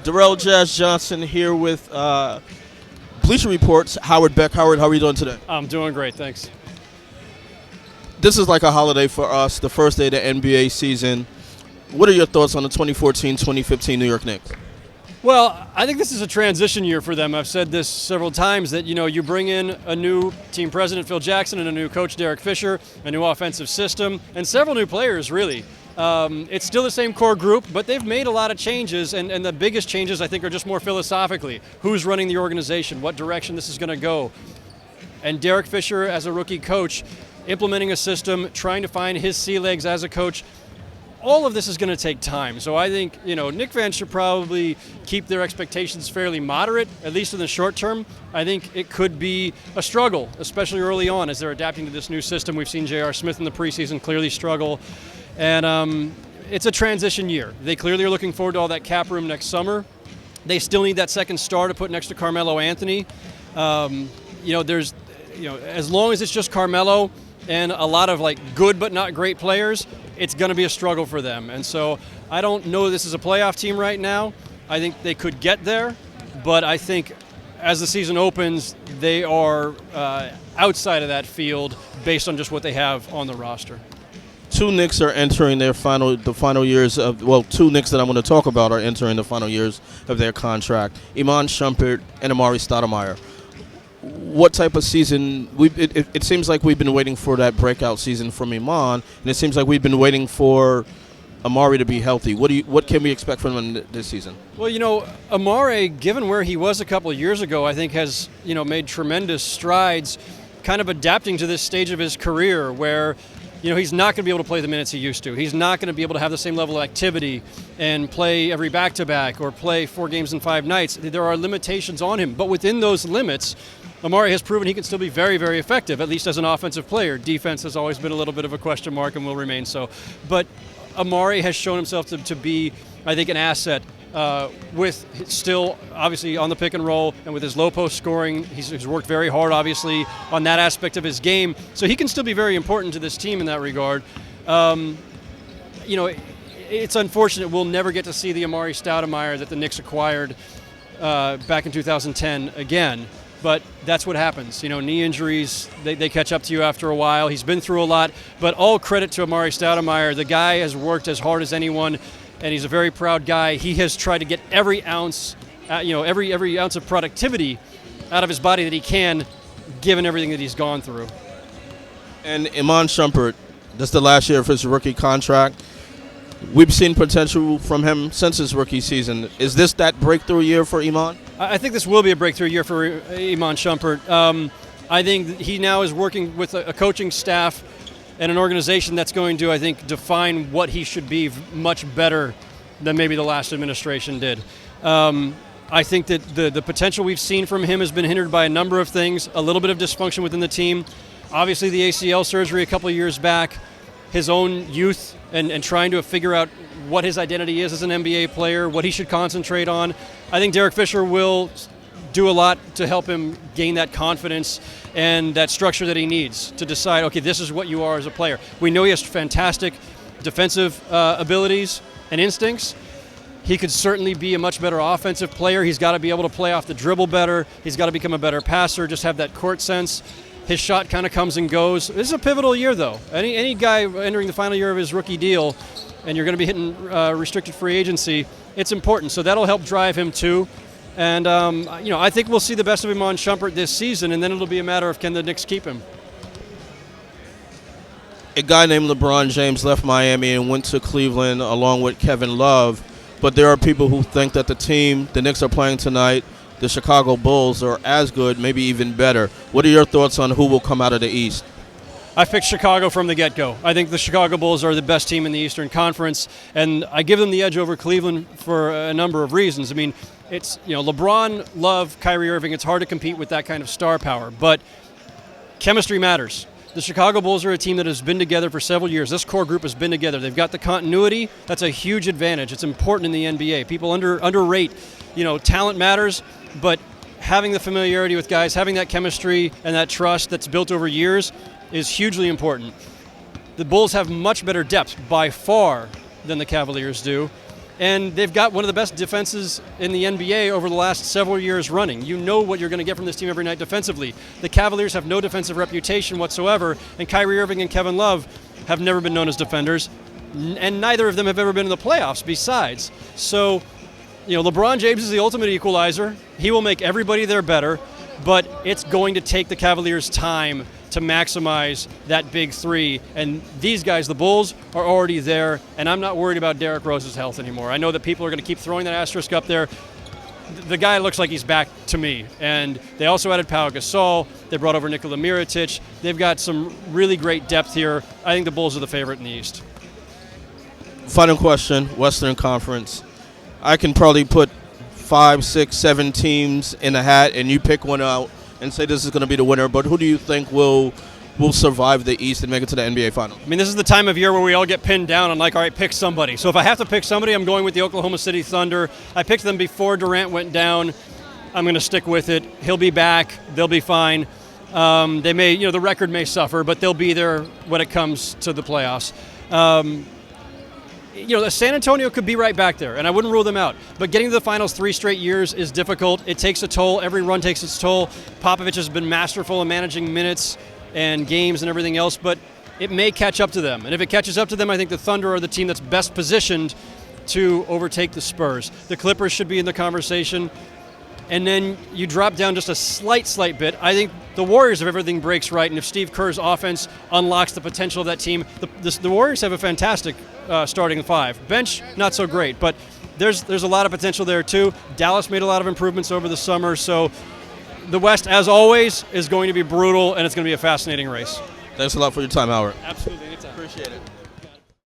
Darrell Jazz Johnson here with Bleacher Report's Howard Beck. Howard, how are you doing today? I'm doing great, thanks. This is like a holiday for us, the first day of the NBA season. What are your thoughts on the 2014-2015 New York Knicks? Well, I think this is a transition year for them. I've said this several times that, you bring in a new team president, Phil Jackson, and a new coach, Derek Fisher, a new offensive system, and several new players, really. It's still the same core group, but they've made a lot of changes, and the biggest changes, I think, are just more philosophically. Who's running the organization? What direction this is going to go? And Derek Fisher, as a rookie coach, implementing a system, trying to find his sea legs as a coach. All of this is going to take time. So I think, Knick fans should probably keep their expectations fairly moderate, at least in the short term. I think it could be a struggle, especially early on as they're adapting to this new system. We've seen J.R. Smith in the preseason clearly struggle. And it's a transition year. They clearly are looking forward to all that cap room next summer. They still need that second star to put next to Carmelo Anthony. As long as it's just Carmelo and a lot of good but not great players, it's going to be a struggle for them. And so I don't know this is a playoff team right now. I think they could get there, but I think as the season opens, they are outside of that field based on just what they have on the roster. Two Knicks are entering the final years of, two Knicks that I want to talk about are entering the final years of their contract. Iman Shumpert and Amari Stoudemire. What type of season? It seems like we've been waiting for that breakout season from Iman, and it seems like we've been waiting for Amari to be healthy. What can we expect from him this season? Well, Amari, given where he was a couple of years ago, I think has made tremendous strides, kind of adapting to this stage of his career where he's not going to be able to play the minutes he used to. He's not going to be able to have the same level of activity and play every back-to-back or play 4 games in 5 nights. There are limitations on him. But within those limits, Amari has proven he can still be very, very effective, at least as an offensive player. Defense has always been a little bit of a question mark and will remain so. But Amari has shown himself to be, I think, an asset with still obviously on the pick and roll and with his low post scoring. He's worked very hard, obviously, on that aspect of his game. So he can still be very important to this team in that regard. It's unfortunate we'll never get to see the Amari Stoudemire that the Knicks acquired back in 2010 again. But that's what happens. Knee injuries, they catch up to you after a while. He's been through a lot. But all credit to Amari Stoudemire. The guy has worked as hard as anyone, and he's a very proud guy. He has tried to get every ounce, every ounce of productivity out of his body that he can, given everything that he's gone through. And Iman Shumpert, this is the last year of his rookie contract. We've seen potential from him since his rookie season. Is this that breakthrough year for Iman? I think this will be a breakthrough year for Iman Shumpert. I think he now is working with a coaching staff and an organization that's going to, I think, define what he should be much better than maybe the last administration did. I think that the potential we've seen from him has been hindered by a number of things, a little bit of dysfunction within the team. Obviously, the ACL surgery a couple of years back, his own youth and trying to figure out what his identity is as an NBA player, what he should concentrate on. I think Derek Fisher will do a lot to help him gain that confidence and that structure that he needs to decide, okay, this is what you are as a player. We know he has fantastic defensive abilities and instincts. He could certainly be a much better offensive player. He's got to be able to play off the dribble better. He's got to become a better passer, just have that court sense. His shot kind of comes and goes. This is a pivotal year, though. Any guy entering the final year of his rookie deal, and you're going to be hitting restricted free agency, it's important. So that'll help drive him, too. And, I think we'll see the best of him on Shumpert this season, and then it'll be a matter of can the Knicks keep him. A guy named LeBron James left Miami and went to Cleveland along with Kevin Love. But there are people who think that the Knicks are playing tonight, the Chicago Bulls, are as good, maybe even better. What are your thoughts on who will come out of the East? I picked Chicago from the get-go. I think the Chicago Bulls are the best team in the Eastern Conference, and I give them the edge over Cleveland for a number of reasons. I mean, it's LeBron, Love, Kyrie Irving. It's hard to compete with that kind of star power, but chemistry matters. The Chicago Bulls are a team that has been together for several years. This core group has been together. They've got the continuity. That's a huge advantage. It's important in the NBA. People underrate, talent matters, but having the familiarity with guys, having that chemistry and that trust that's built over years is hugely important. The Bulls have much better depth by far than the Cavaliers do. And they've got one of the best defenses in the NBA over the last several years running. You know what you're going to get from this team every night defensively. The Cavaliers have no defensive reputation whatsoever, and Kyrie Irving and Kevin Love have never been known as defenders, and neither of them have ever been in the playoffs besides. So, LeBron James is the ultimate equalizer. He will make everybody there better, but it's going to take the Cavaliers time to maximize that big three. And these guys, the Bulls, are already there, and I'm not worried about Derrick Rose's health anymore. I know that people are going to keep throwing that asterisk up there. The guy looks like he's back to me. And they also added Pau Gasol. They brought over Nikola Mirotic. They've got some really great depth here. I think the Bulls are the favorite in the East. Final question, Western Conference. I can probably put 5, 6, 7 teams in a hat, and you pick one out and say this is going to be the winner, but who do you think will survive the East and make it to the NBA Finals? I mean, this is the time of year where we all get pinned down on all right, pick somebody. So if I have to pick somebody, I'm going with the Oklahoma City Thunder. I picked them before Durant went down. I'm going to stick with it. He'll be back. They'll be fine. They may, the record may suffer, but they'll be there when it comes to the playoffs. San Antonio could be right back there, and I wouldn't rule them out. But getting to the finals 3 straight years is difficult. It takes a toll. Every run takes its toll. Popovich has been masterful in managing minutes and games and everything else, but it may catch up to them. And if it catches up to them, I think the Thunder are the team that's best positioned to overtake the Spurs. The Clippers should be in the conversation. And then you drop down just a slight bit. I think the Warriors, if everything breaks right, and if Steve Kerr's offense unlocks the potential of that team, the Warriors have a fantastic starting 5. Bench, not so great, but there's a lot of potential there too. Dallas made a lot of improvements over the summer, so the West, as always, is going to be brutal, and it's going to be a fascinating race. Thanks a lot for your time, Howard. Absolutely, anytime. Appreciate it.